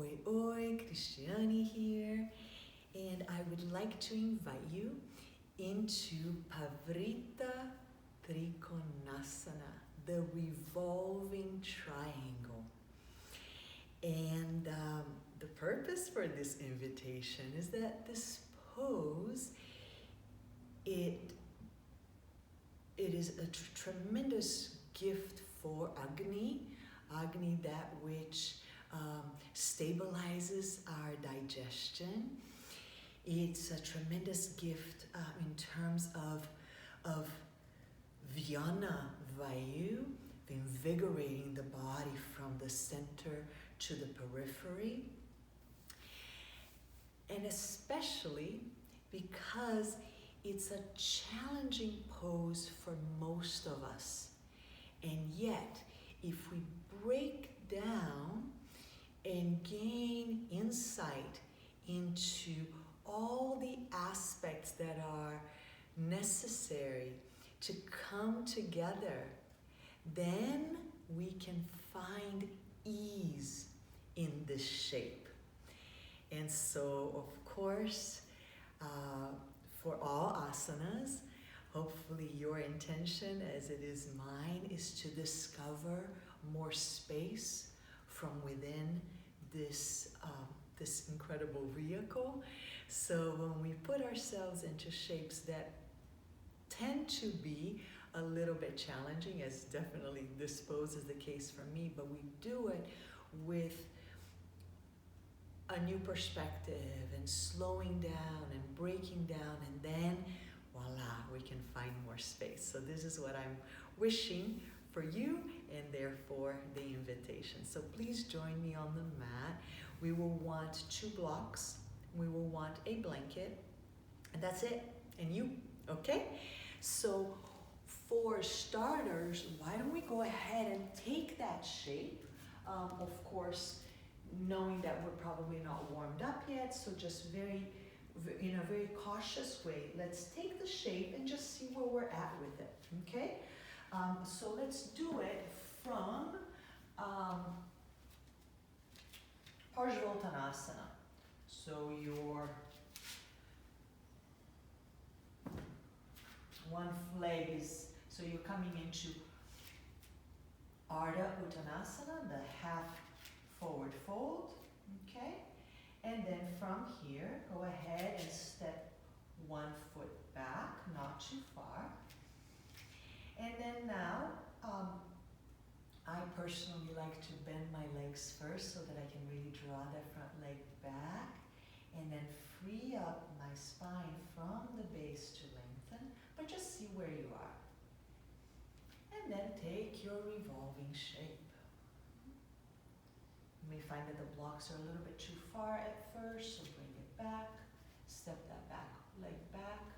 Oi, oi, Cristiane here, and I would like to invite you into Parivrtta Trikonasana, the revolving triangle. And the purpose for this invitation is that this pose, it is a tremendous gift for Agni, that which stabilizes our digestion. It's a tremendous gift in terms of Vyana Vayu, invigorating the body from the center to the periphery. And especially because it's a challenging pose for most of us. And yet, if we break down and gain insight into all the aspects that are necessary to come together, then we can find ease in this shape. And so, of course, for all asanas, hopefully your intention, as it is mine, is to discover more space from within this incredible vehicle. So when we put ourselves into shapes that tend to be a little bit challenging, as definitely this pose is the case for me, but we do it with a new perspective and slowing down and breaking down, and then voila, we can find more space. So this is what I'm wishing for you, and therefore the invitation. So please join me on the mat. We will want 2 blocks. We will want a blanket, and that's it. And you, okay? So for starters, why don't we go ahead and take that shape? Of course, knowing that we're probably not warmed up yet, so just in a very cautious way, let's take the shape and just see where we're at with it, okay? So let's do it from Parivrtta Trikonasana. So your one leg is, so you're coming into Ardha Uttanasana, the half forward fold, okay? And then from here, go ahead and step 1 foot back, not too far. And then now, I personally like to bend my legs first so that I can really draw that front leg back, and then free up my spine from the base to lengthen, but just see where you are. And then take your revolving shape. You may find that the blocks are a little bit too far at first, so bring it back, step that back leg back.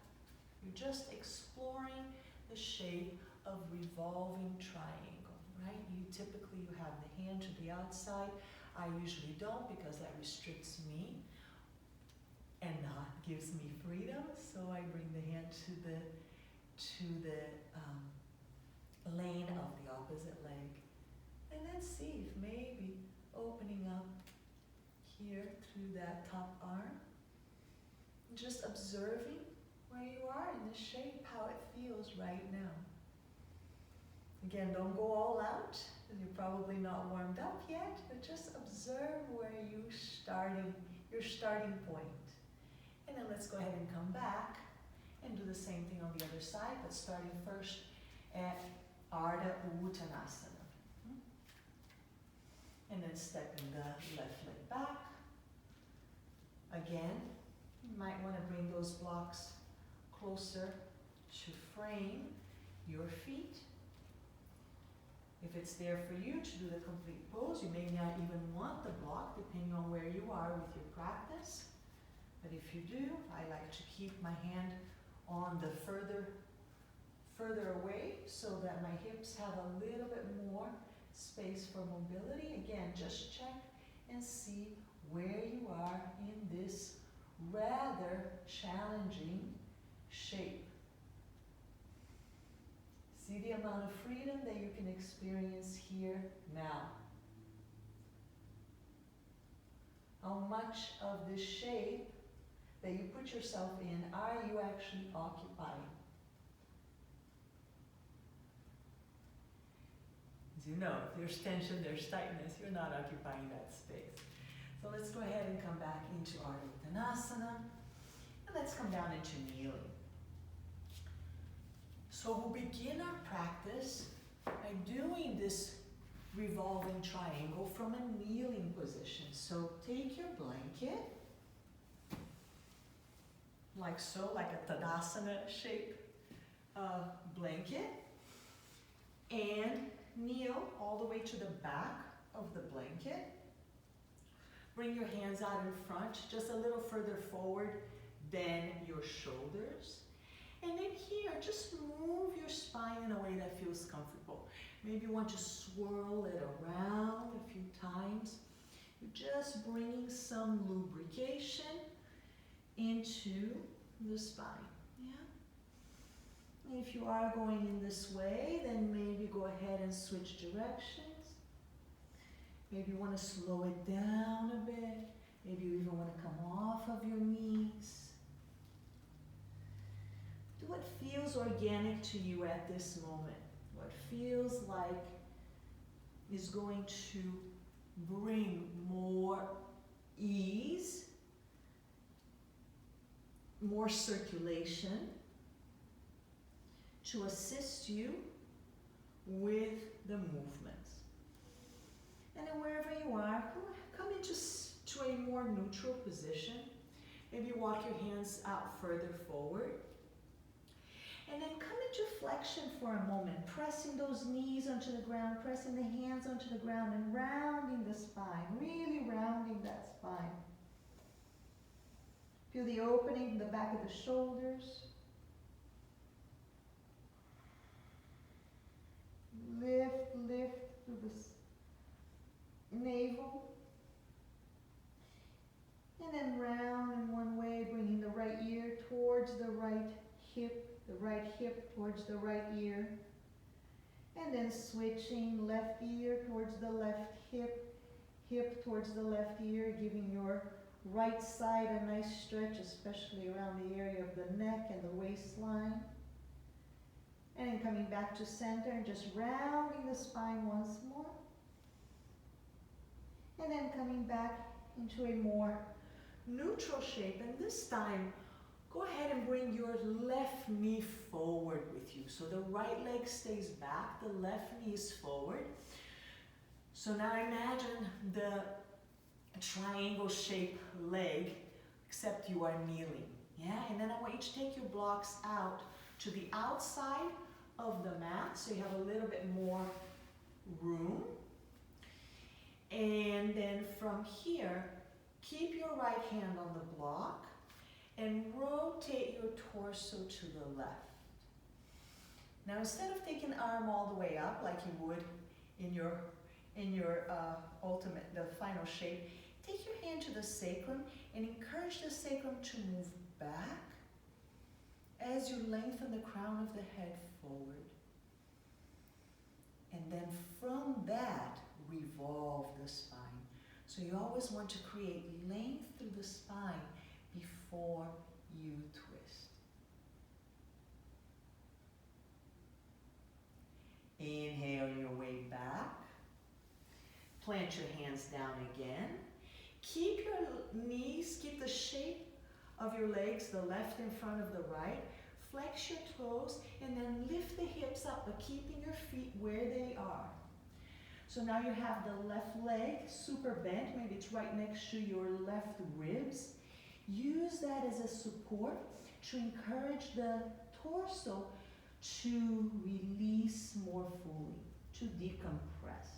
You're just exploring the shape of revolving triangle, right? You have the hand to the outside. I usually don't, because that restricts me and not gives me freedom. So I bring the hand to the lane of the opposite leg, and then see if maybe opening up here through that top arm, just observing where you are in this shape, how it feels right now. Again, don't go all out, because you're probably not warmed up yet, but just observe where your starting point. And then let's go ahead and come back and do the same thing on the other side, but starting first at Ardha Uttanasana. And then stepping the left leg back. Again, you might want to bring those blocks closer to frame your feet. If it's there for you to do the complete pose, you may not even want the block, depending on where you are with your practice. But if you do, I like to keep my hand on the further away, so that my hips have a little bit more space for mobility. Again, just check and see where you are in this rather challenging shape. See the amount of freedom that you can experience here now. How much of this shape that you put yourself in are you actually occupying? As you know, if there's tension, there's tightness, you're not occupying that space. So let's go ahead and come back into Parivrtta Trikonasana. And let's come down into kneeling. So we'll begin our practice by doing this revolving triangle from a kneeling position. So take your blanket, like so, like a Tadasana shape blanket, and kneel all the way to the back of the blanket. Bring your hands out in front, just a little further forward than your shoulders. And then here, just move your spine in a way that feels comfortable. Maybe you want to swirl it around a few times. You're just bringing some lubrication into the spine. Yeah? And if you are going in this way, then maybe go ahead and switch directions. Maybe you want to slow it down a bit. Maybe you even want to come off of your knees. Do what feels organic to you at this moment. What feels like is going to bring more ease, more circulation to assist you with the movements. And then wherever you are, come into to a more neutral position. Maybe walk your hands out further forward. And then come into flexion for a moment, pressing those knees onto the ground, pressing the hands onto the ground and rounding the spine, really rounding that spine. Feel the opening in the back of the shoulders. Lift through the navel. And then round in one way, bringing the right ear towards the right hip towards the right ear. And then switching left ear towards the left hip towards the left ear, giving your right side a nice stretch, especially around the area of the neck and the waistline. And then coming back to center and just rounding the spine once more. And then coming back into a more neutral shape, and this time go ahead and bring your left knee forward with you. So the right leg stays back, the left knee is forward. So now imagine the triangle shaped leg, except you are kneeling. Yeah, and then I want you to take your blocks out to the outside of the mat, so you have a little bit more room. And then from here, keep your right hand on the block and rotate your torso to the left. Now instead of taking the arm all the way up like you would in your the final shape, take your hand to the sacrum and encourage the sacrum to move back as you lengthen the crown of the head forward. And then from that, revolve the spine. So you always want to create length through the spine before you twist. Inhale your way back. Plant your hands down again. Keep your knees, keep the shape of your legs, the left in front of the right. Flex your toes and then lift the hips up, but keeping your feet where they are. So now you have the left leg super bent, maybe it's right next to your left ribs. Use that as a support to encourage the torso to release more fully, to decompress.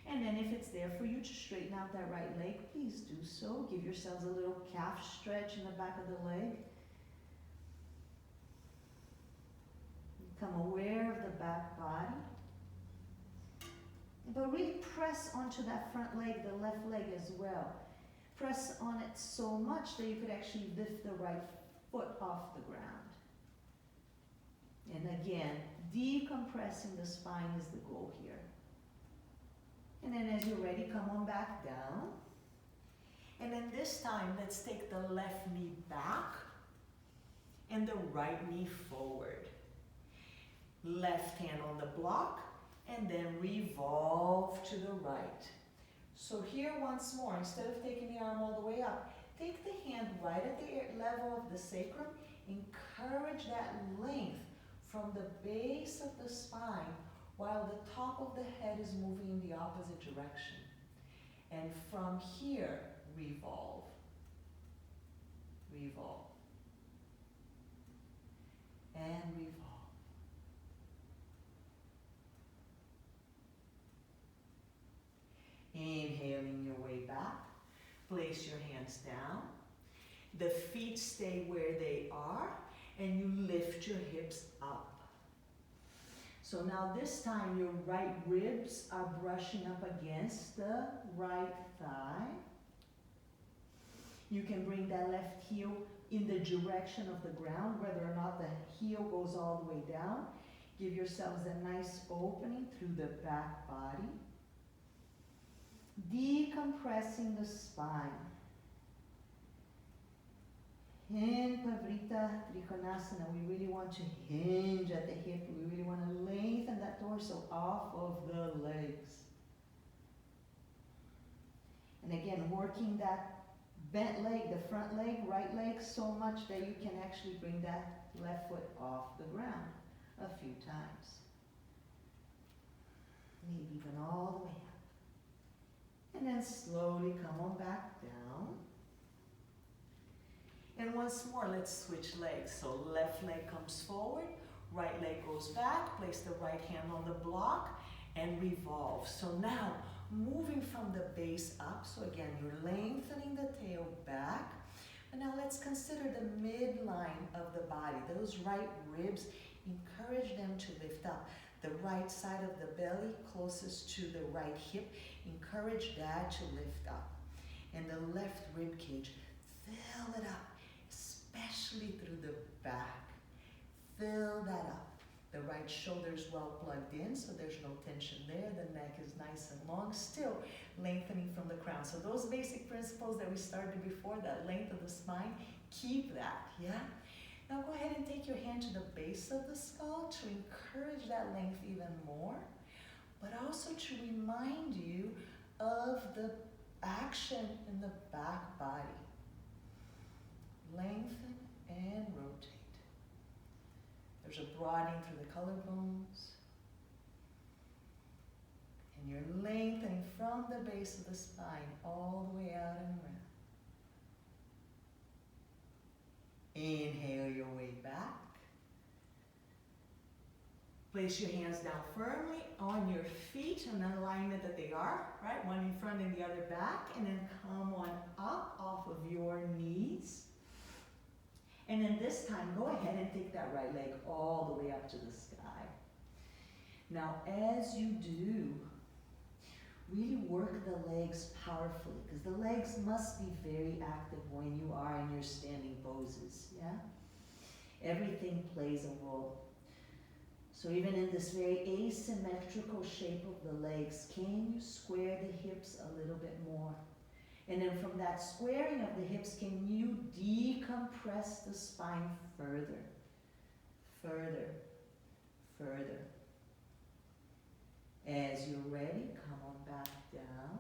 And then if it's there for you to straighten out that right leg, please do so. Give yourselves a little calf stretch in the back of the leg. Become aware of the back body. But really press onto that front leg, the left leg as well. Press on it so much that you could actually lift the right foot off the ground. And again, decompressing the spine is the goal here. And then as you're ready, come on back down. And then this time, let's take the left knee back and the right knee forward. Left hand on the block, and then revolve to the right. So here once more, instead of taking the arm all the way up, take the hand right at the level of the sacrum. Encourage that length from the base of the spine while the top of the head is moving in the opposite direction. And from here, revolve. Revolve. And revolve. Inhaling your way back. Place your hands down. The feet stay where they are, and you lift your hips up. So now this time your right ribs are brushing up against the right thigh. You can bring that left heel in the direction of the ground, whether or not the heel goes all the way down. Give yourselves a nice opening through the back body. Decompressing the spine. In Parivrtta Trikonasana, we really want to hinge at the hip. We really want to lengthen that torso off of the legs. And again, working that bent leg, the front leg, right leg, so much that you can actually bring that left foot off the ground a few times. Maybe even all the way up. And then slowly come on back down. And once more, let's switch legs. So left leg comes forward, right leg goes back, place the right hand on the block, and revolve. So now, moving from the base up, so again, you're lengthening the tail back. And now let's consider the midline of the body. Those right ribs, encourage them to lift up. The right side of the belly, closest to the right hip, encourage that to lift up. And the left rib cage, fill it up, especially through the back. Fill that up. The right shoulder is well plugged in, so there's no tension there. The neck is nice and long, still lengthening from the crown. So those basic principles that we started before, that length of the spine, keep that, yeah? Now go ahead and take your hand to the base of the skull to encourage that length even more, but also to remind you of the action in the back body. Lengthen and rotate. There's a broadening through the collarbones. And you're lengthening from the base of the spine all the way out and around. Inhale your way back. Place your hands down firmly on your feet in the alignment that they are, right? One in front and the other back. And then come on up off of your knees. And then this time, go ahead and take that right leg all the way up to the sky. Now, as you do, really work the legs powerfully, because the legs must be very active when you are in your standing poses, yeah? Everything plays a role. So even in this very asymmetrical shape of the legs, can you square the hips a little bit more? And then from that squaring of the hips, can you decompress the spine further, further, further? As you're ready, come on back down.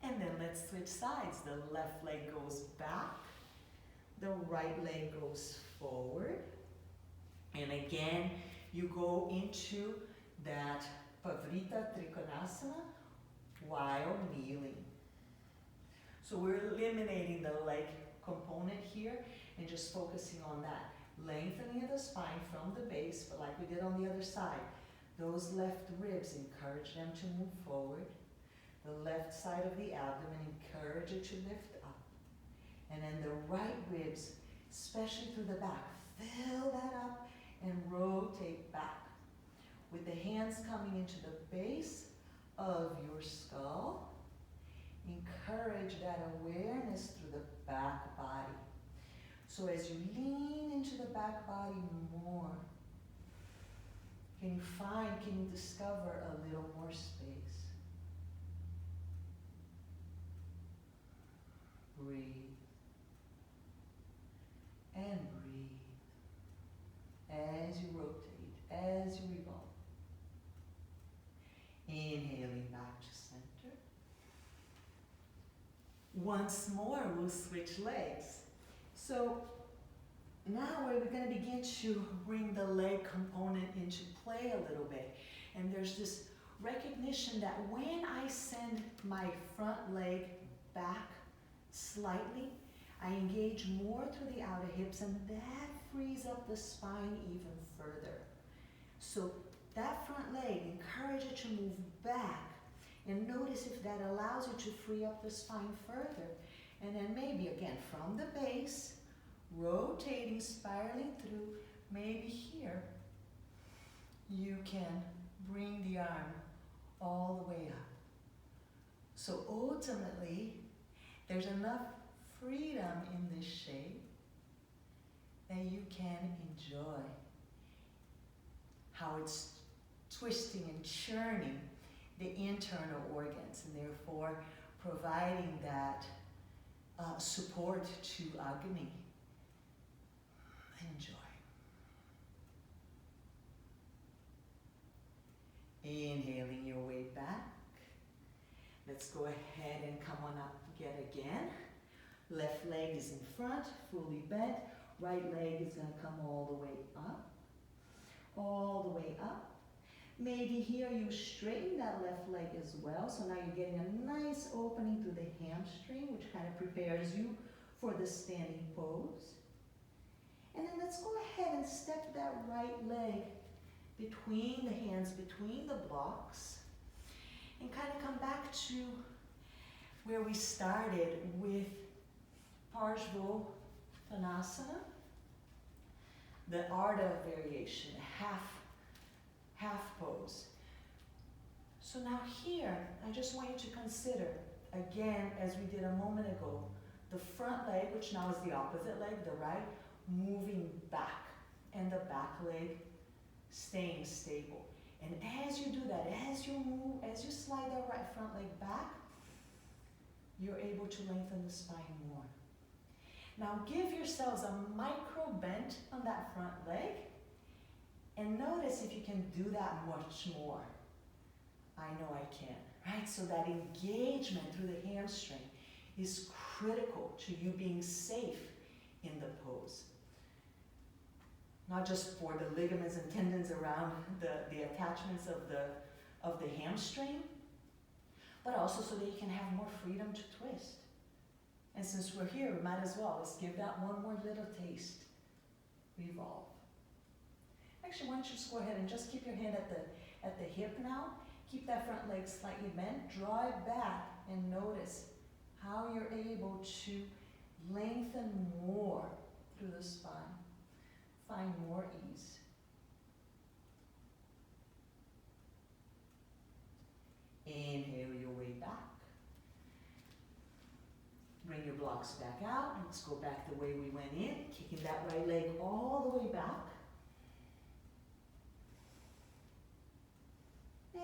And then let's switch sides. The left leg goes back, the right leg goes forward. And again, you go into that Parivrtta Trikonasana while kneeling. So we're eliminating the leg component here and just focusing on that. Lengthening of the spine from the base, but like we did on the other side, those left ribs, encourage them to move forward. The left side of the abdomen, encourage it to lift up. And then the right ribs, especially through the back, fill that up and rotate back. With the hands coming into the base of your skull, encourage that awareness through the back body. So as you lean into the back body more, can you discover a little more space? Once more, we'll switch legs. So now we're going to begin to bring the leg component into play a little bit. And there's this recognition that when I send my front leg back slightly, I engage more through the outer hips, and that frees up the spine even further. So that front leg, encourage it to move back, and notice if that allows you to free up the spine further. And then maybe again from the base, rotating, spiraling through, maybe here, you can bring the arm all the way up. So ultimately, there's enough freedom in this shape that you can enjoy how it's twisting and churning the internal organs, and therefore providing that support to Agni. Enjoy. Inhaling your way back. Let's go ahead and come on up yet again. Left leg is in front, fully bent. Right leg is going to come all the way up. All the way up. Maybe here you straighten that left leg as well. So now you're getting a nice opening through the hamstring, which kind of prepares you for the standing pose. And then let's go ahead and step that right leg between the hands, between the blocks, and kind of come back to where we started with Parivrtta Trikonasana, the Ardha variation, half pose. So now here, I just want you to consider, again, as we did a moment ago, the front leg, which now is the opposite leg, the right, moving back, and the back leg staying stable. And as you do that, as you move, as you slide that right front leg back, you're able to lengthen the spine more. Now give yourselves a micro bend on that front leg, and notice if you can do that much more. I know I can, right? So that engagement through the hamstring is critical to you being safe in the pose. Not just for the ligaments and tendons around the attachments of the hamstring, but also so that you can have more freedom to twist. And since we're here, we might as well, let's give that one more little taste. Revolve. Actually, why don't you just go ahead and just keep your hand at the hip now. Keep that front leg slightly bent. Draw it back and notice how you're able to lengthen more through the spine. Find more ease. Inhale your way back. Bring your blocks back out. Let's go back the way we went in, kicking that right leg all the way back.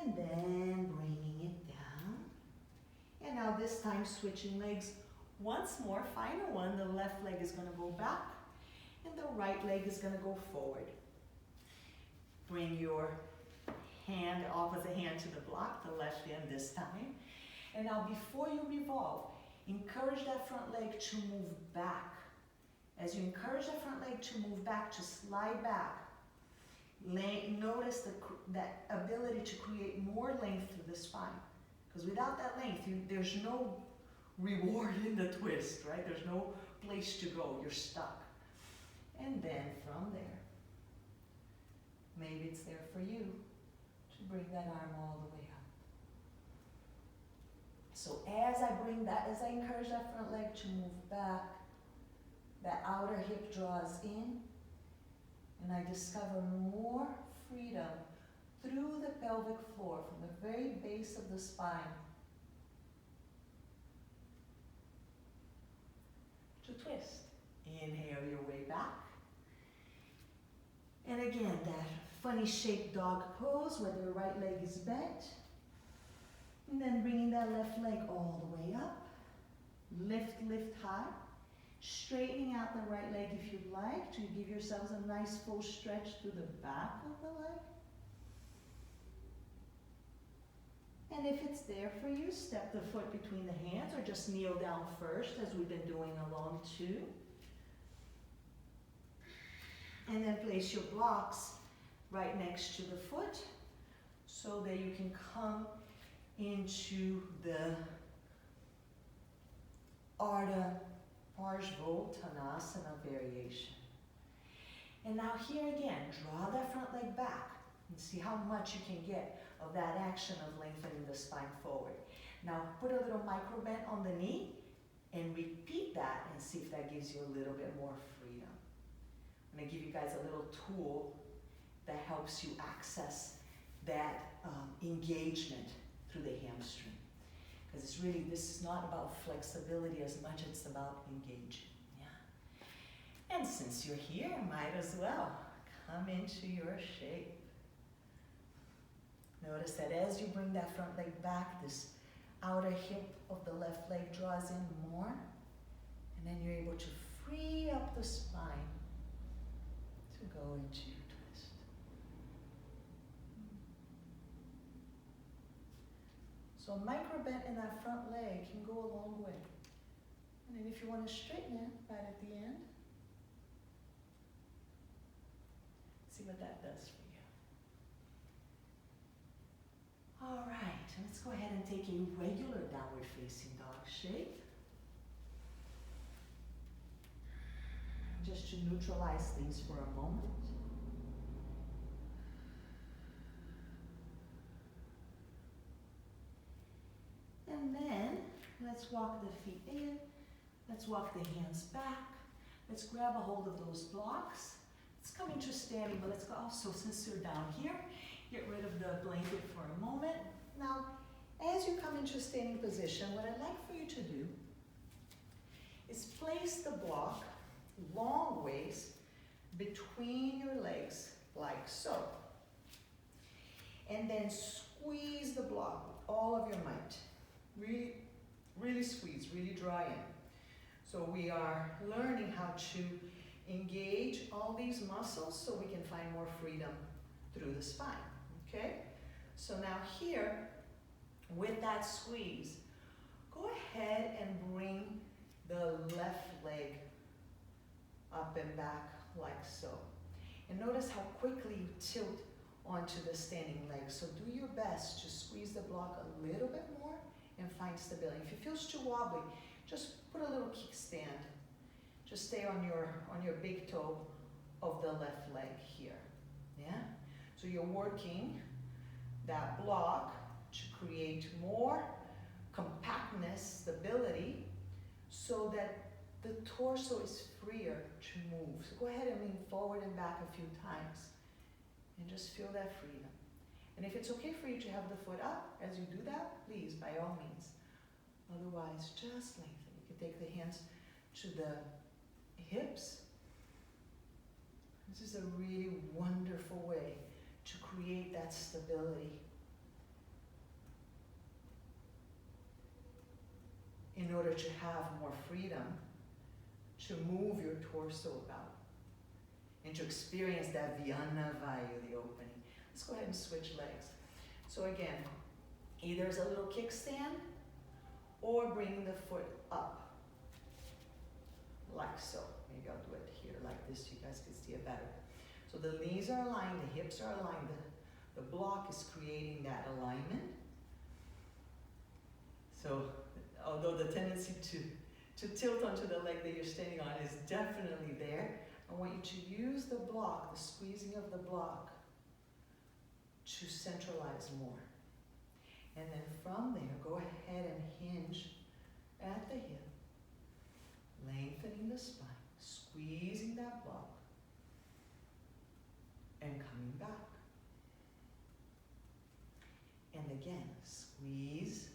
And then bringing it down. And now this time switching legs once more. Final one, the left leg is going to go back and the right leg is going to go forward. Bring your hand, opposite hand to the block, the left hand this time. And now before you revolve, encourage that front leg to move back. As you encourage that front leg to move back, to slide back, notice that ability to create more length through the spine. Because without that length, there's no reward in the twist, right? There's no place to go. You're stuck. And then from there, maybe it's there for you to bring that arm all the way up. So as I encourage that front leg to move back, that outer hip draws in, and I discover more freedom through the pelvic floor, from the very base of the spine to twist. Inhale your way back. And again, that funny shaped dog pose where the right leg is bent. And then bringing that left leg all the way up. Lift, lift high. Straightening out the right leg if you'd like to give yourselves a nice full stretch through the back of the leg. And if it's there for you, step the foot between the hands or just kneel down first as we've been doing along too. And then place your blocks right next to the foot so that you can come into the Parivrtta Trikonasana variation. And now here again, draw that front leg back and see how much you can get of that action of lengthening the spine forward. Now put a little micro bend on the knee and repeat that and see if that gives you a little bit more freedom. I'm going to give you guys a little tool that helps you access that engagement through the hamstring. Because it's really, this is not about flexibility as much as it's about engaging. Yeah. And since you're here, might as well come into your shape. Notice that as you bring that front leg back, this outer hip of the left leg draws in more. And then you're able to free up the spine to go into your twist. So a micro bend in that front leg can go a long way. And then if you want to straighten it right at the end, see what that does for you. All right, let's go ahead and take a regular downward facing dog shape. Just to neutralize things for a moment. And then, let's walk the feet in. Let's walk the hands back. Let's grab a hold of those blocks. Let's come into standing, but let's also, since you're down here, get rid of the blanket for a moment. Now, as you come into a standing position, what I'd like for you to do is place the block long ways between your legs, like so. And then squeeze the block with all of your might. Really, really squeeze, really draw in. So we are learning how to engage all these muscles so we can find more freedom through the spine, okay? So now here, with that squeeze, go ahead and bring the left leg up and back like so. And notice how quickly you tilt onto the standing leg. So do your best to squeeze the block a little bit more and find stability. If it feels too wobbly, just put a little kickstand. Just stay on your big toe of the left leg here. Yeah? So you're working that block to create more compactness, stability, so that the torso is freer to move. So go ahead and lean forward and back a few times and just feel that freedom. And if it's okay for you to have the foot up as you do that, please, by all means. Otherwise, just lengthen. You can take the hands to the hips. This is a really wonderful way to create that stability in order to have more freedom to move your torso about and to experience that Vyana Vayu, the opening. Let's go ahead and switch legs. So again, either as a little kickstand or bring the foot up like so. Maybe I'll do it here like this so you guys can see it better. So the knees are aligned, the hips are aligned, the block is creating that alignment. So although the tendency to tilt onto the leg that you're standing on is definitely there, I want you to use the block, the squeezing of the block, to centralize more. And then from there, go ahead and hinge at the hip, lengthening the spine, squeezing that block, and coming back. And again, squeeze,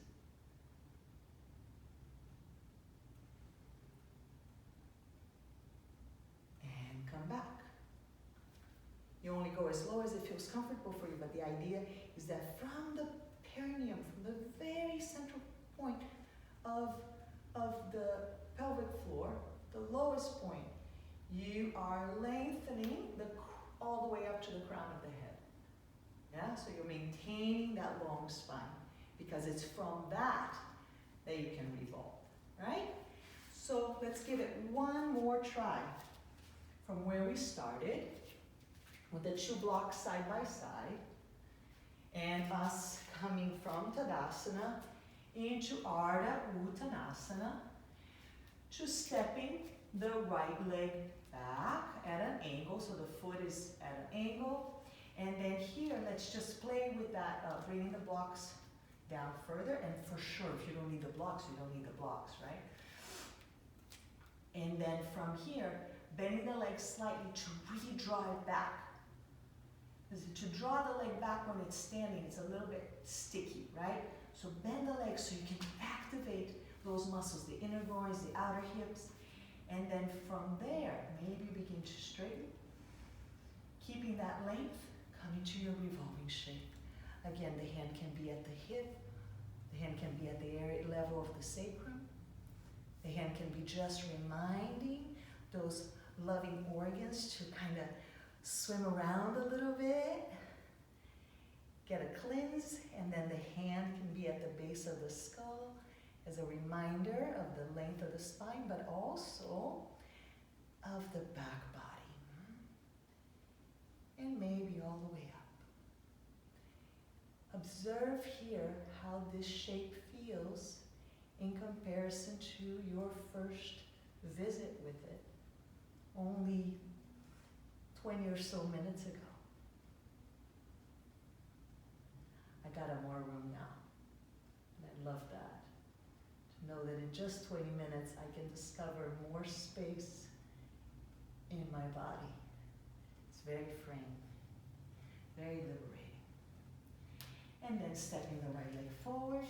and come back. You only go as low as it feels comfortable for you, but the idea is that from the perineum, from the very central point of the pelvic floor, the lowest point, you are lengthening all the way up to the crown of the head. Yeah, so you're maintaining that long spine. because it's from that you can revolve, right? So let's give it one more try from where we started with the 2 blocks side by side and us coming from Tadasana into Ardha Uttanasana to stepping the right leg back at an angle, so the foot is at an angle. And then here, let's just play with that, bringing the blocks down further. And for sure, if you don't need the blocks, you don't need the blocks, right? And then from here, bending the leg slightly to really draw it back. Because to draw the leg back when it's standing, it's a little bit sticky, right? So bend the leg so you can activate those muscles, the inner groins, the outer hips. And then from there, maybe begin to straighten. Keeping that length, coming to your revolving shape. Again, the hand can be at the hip. The hand can be at the area level of the sacrum. The hand can be just reminding those loving organs to kind of swim around a little bit. Get a cleanse, and then the hand can be at the base of the skull as a reminder of the length of the spine, but also of the back body. And maybe all the way up. Observe here how this shape feels in comparison to your first visit with it, only 20 or so minutes ago. I got a more room now, and I love that. To know that in just 20 minutes I can discover more space in my body. It's very freeing, very liberating. And then stepping the right leg forward,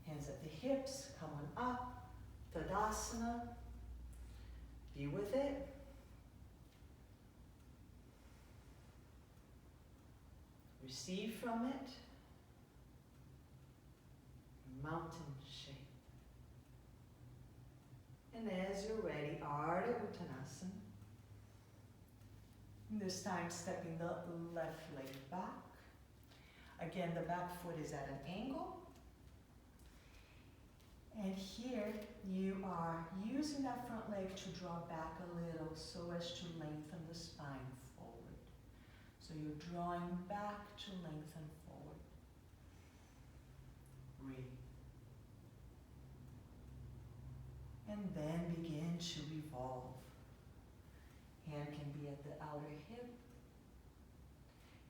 hands at the hips, come on up, Tadasana, be with it. Receive from it, mountain shape. And as you're ready, Ardha Uttanasana. This time stepping the left leg back. Again, the back foot is at an angle. And here you are using that front leg to draw back a little so as to lengthen the spine forward. So you're drawing back to lengthen forward. Breathe. And then begin to revolve. Hand can be at the outer hip.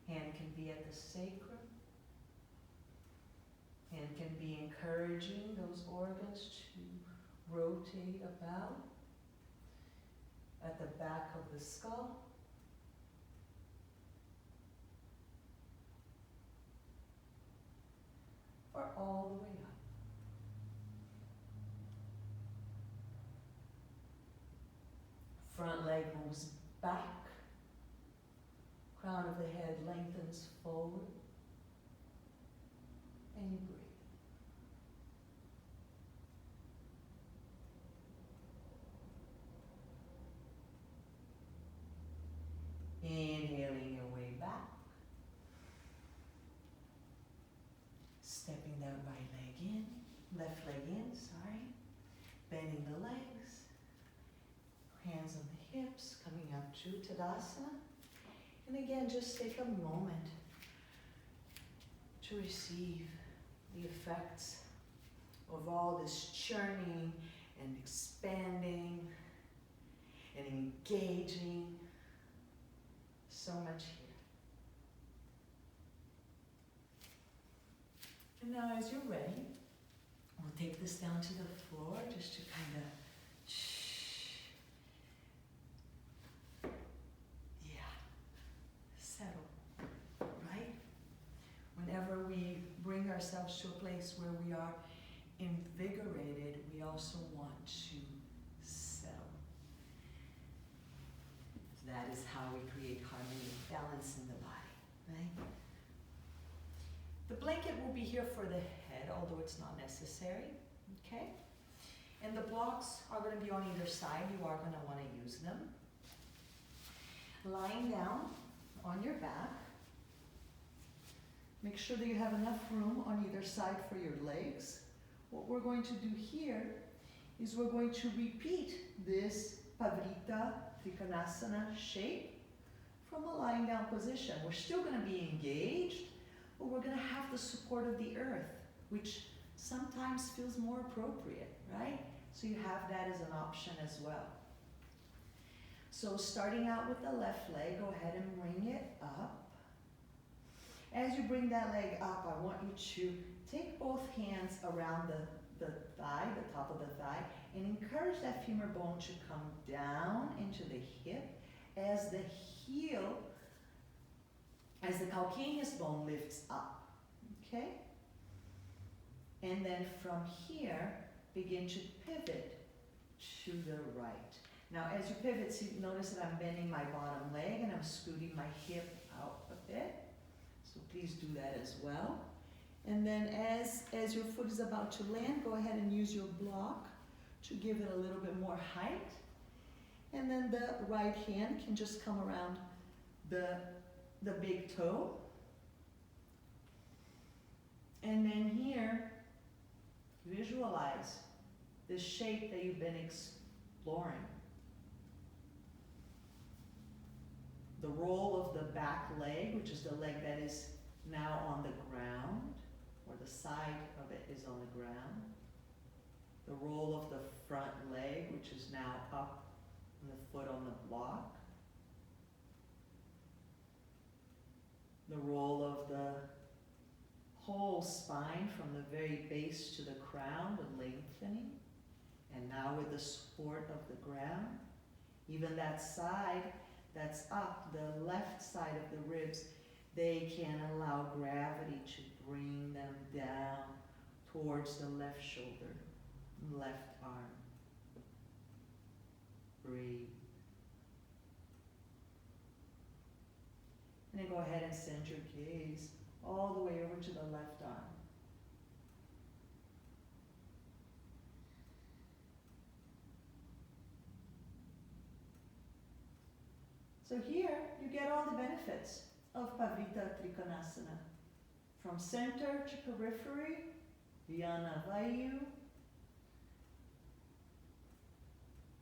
Hand can be at the sacrum. Hand can be encouraging those organs to rotate about at the back of the skull. Or all the way up. Front leg moves back. Crown of the head lengthens forward. And you breathe. Inhaling your way back. Stepping that right leg in, left leg in, sorry. Bending the legs. Hands on the hips, coming up to Tadasana. And again, just take a moment to receive the effects of all this churning and expanding and engaging. So much here. And now as you're ready, we'll take this down to the floor just to kind of settle, right? Whenever we bring ourselves to a place where we are invigorated, we also want to settle. That is how we create harmony and balance in the body, right? The blanket will be here for the head, although it's not necessary, okay? And the blocks are going to be on either side. You are going to want to use them. Lying down on your back, Make sure that you have enough room on either side for your legs. What we're going to do here is we're going to repeat this Parivrtta Trikonasana shape from a lying down position. We're still going to be engaged, but we're going to have the support of the earth, which sometimes feels more appropriate, right? So you have that as an option as well. So starting out with the left leg, go ahead and bring it up. As you bring that leg up, I want you to take both hands around the thigh, the top of the thigh, and encourage that femur bone to come down into the hip as the heel, as the calcaneus bone lifts up, okay? And then from here, begin to pivot to the right. Now as you pivot, see, notice that I'm bending my bottom leg and I'm scooting my hip out a bit. So please do that as well. And then as your foot is about to land, go ahead and use your block to give it a little bit more height. And then the right hand can just come around the big toe. And then here, visualize the shape that you've been exploring. The roll of the back leg, which is the leg that is now on the ground, or the side of it is on the ground. The roll of the front leg, which is now up, and the foot on the block. The roll of the whole spine from the very base to the crown, the lengthening. And now with the support of the ground, even that side that's up, the left side of the ribs, they can allow gravity to bring them down towards the left shoulder, left arm. Breathe. And then go ahead and send your gaze all the way over to the left arm. So here, you get all the benefits of Parivrtta Trikonasana. From center to periphery, Vyana Vayu,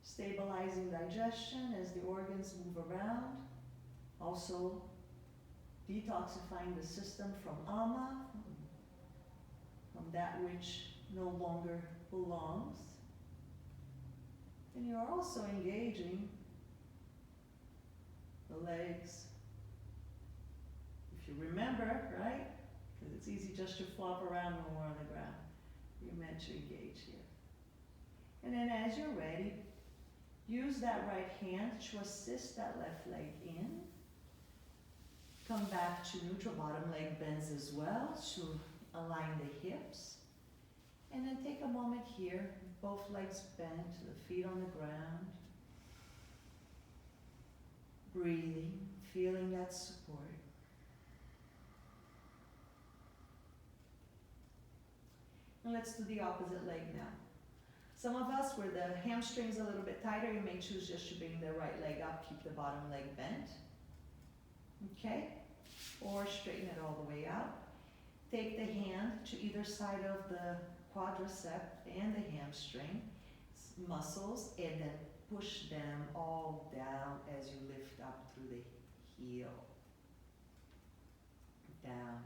stabilizing digestion as the organs move around, also detoxifying the system from ama, from that which no longer belongs. And you're also engaging the legs. If you remember, right? Because it's easy just to flop around when we're on the ground. You're meant to engage here. And then as you're ready, use that right hand to assist that left leg in. Come back to neutral, bottom leg bends as well to align the hips. And then take a moment here, both legs bent, the feet on the ground. Breathing, feeling that support. And let's do the opposite leg now. Some of us, where the hamstring's a little bit tighter, you may choose just to bring the right leg up, keep the bottom leg bent. Okay? Or straighten it all the way out. Take the hand to either side of the quadricep and the hamstring muscles, and then push them all down as you lift up through the heel. Down.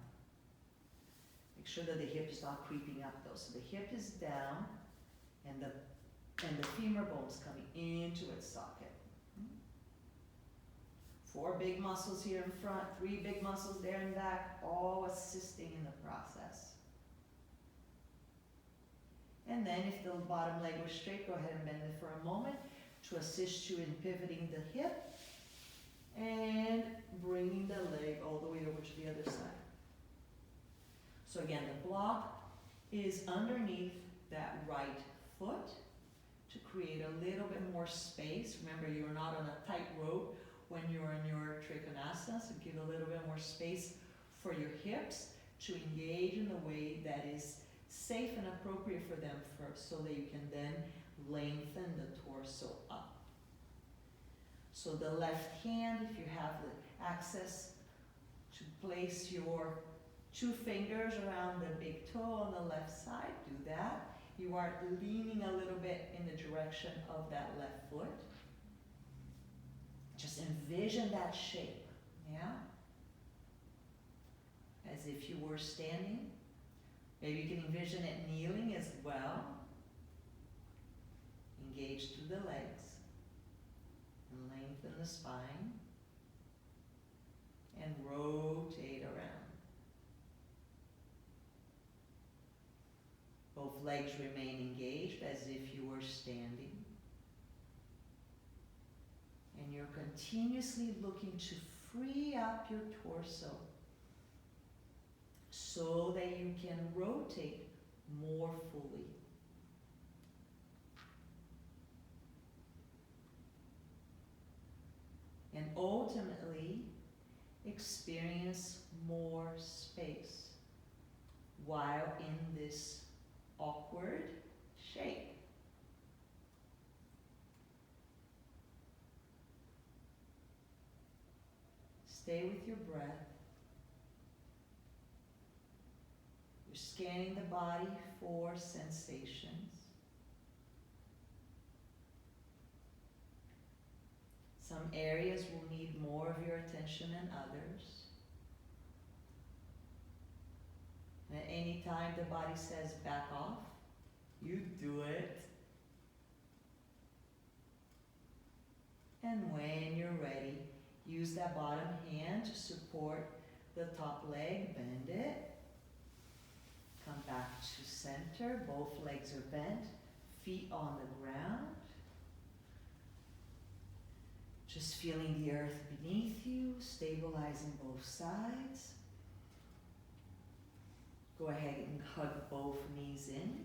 Make sure that the hip is not creeping up though. So the hip is down and the femur bone's coming into its socket. 4 big muscles here in front, 3 big muscles there in back, all assisting in the process. And then if the bottom leg was straight, go ahead and bend it for a moment to assist you in pivoting the hip and bringing the leg all the way over to the other side. So again, the block is underneath that right foot to create a little bit more space. Remember, you're not on a tight rope when you're in your Trikonasana, so give a little bit more space for your hips to engage in the way that is safe and appropriate for them first, so that you can then lengthen the torso up. So the left hand, if you have the access to place your 2 fingers around the big toe on the left side, do that. You are leaning a little bit in the direction of that left foot. Just envision that shape, yeah? As if you were standing. Maybe you can envision it kneeling as well. Engage through the legs. And lengthen the spine. And rotate around. Both legs remain engaged as if you were standing. And you're continuously looking to free up your torso so that you can rotate more fully. And ultimately, experience more space while in this awkward shape. Stay with your breath. You're scanning the body for sensations. Some areas will need more of your attention than others. And at any time the body says back off, you do it. And when you're ready, use that bottom hand to support the top leg, bend it. Come back to center, both legs are bent, feet on the ground. Just feeling the earth beneath you, stabilizing both sides. Go ahead and hug both knees in.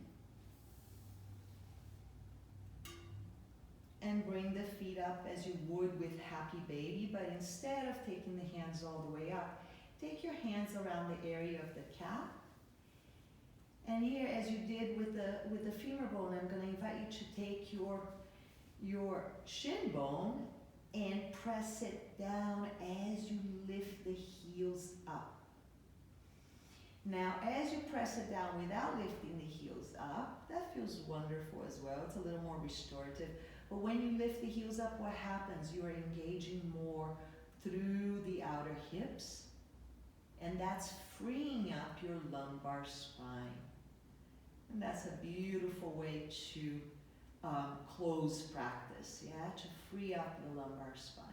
And bring the feet up as you would with happy baby, but instead of taking the hands all the way up, take your hands around the area of the calf. And here, as you did with the femur bone, I'm going to invite you to take your shin bone and press it down as you lift the heels up. Now, as you press it down without lifting the heels up, that feels wonderful as well. It's a little more restorative. But when you lift the heels up, what happens? You are engaging more through the outer hips, and that's freeing up your lumbar spine. And that's a beautiful way to close practice, yeah? To free up the lumbar spine,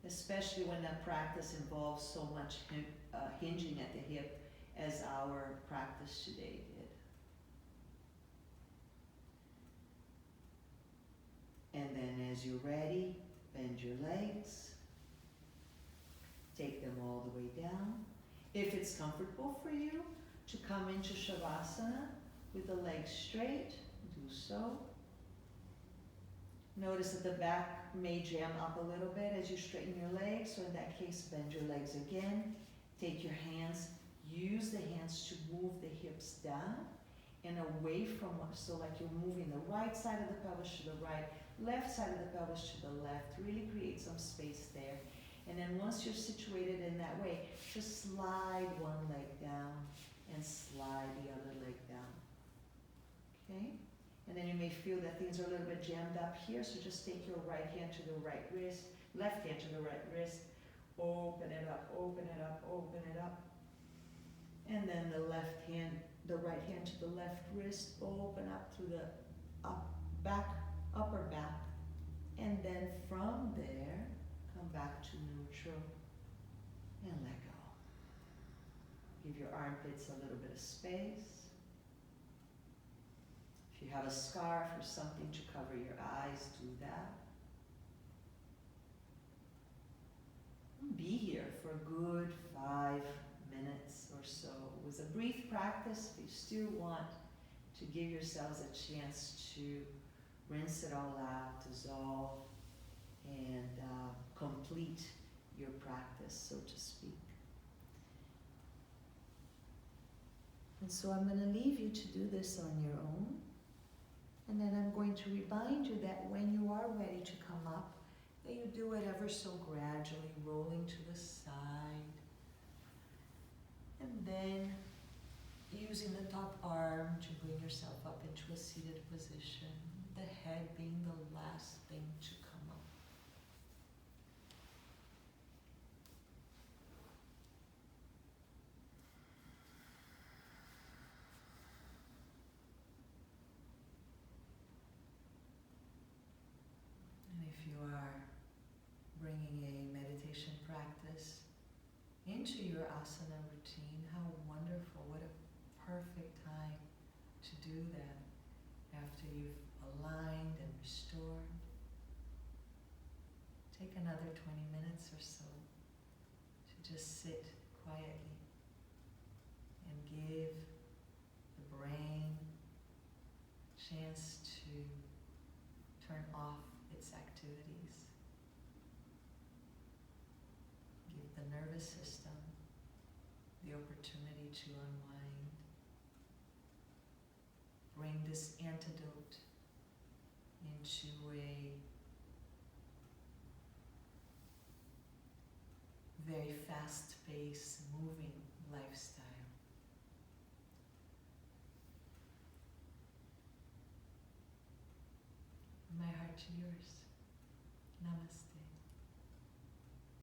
especially when that practice involves so much hinging at the hip as our practice today did. And then as you're ready, bend your legs. Take them all the way down. If it's comfortable for you to come into Shavasana with the legs straight, do so. Notice that the back may jam up a little bit as you straighten your legs, so in that case, bend your legs again. Take your hands, use the hands to move the hips down and away from, so like you're moving the right side of the pelvis to the right, left side of the pelvis to the left. Really create some space there. And then once you're situated in that way, just slide one leg down and slide the other leg down. Okay? And then you may feel that things are a little bit jammed up here, so just take your right hand to the right wrist, left hand to the right wrist, open it up, open it up, open it up. And then the right hand to the left wrist, open up through the upper back. And then from there, come back to neutral and let go. Give your armpits a little bit of space. If you have a scarf or something to cover your eyes, do that. Be here for a good 5 minutes or so. It was a brief practice, but you still want to give yourselves a chance to rinse it all out, dissolve, and complete your practice, so to speak. And so I'm going to leave you to do this on your own. And then I'm going to remind you that when you are ready to come up, that you do it ever so gradually, rolling to the side. And then using the top arm to bring yourself up into a seated position, the head being the last thing to come up. And if you are bringing a meditation practice into your asana routine, how wonderful, what a perfect time to do that after you've aligned and restored. Take another 20 minutes or so to just sit quietly and give the brain a chance to turn off its activities. Give the nervous system the opportunity to unwind. Bring this antidote into a very fast-paced, moving lifestyle. My heart to yours. Namaste.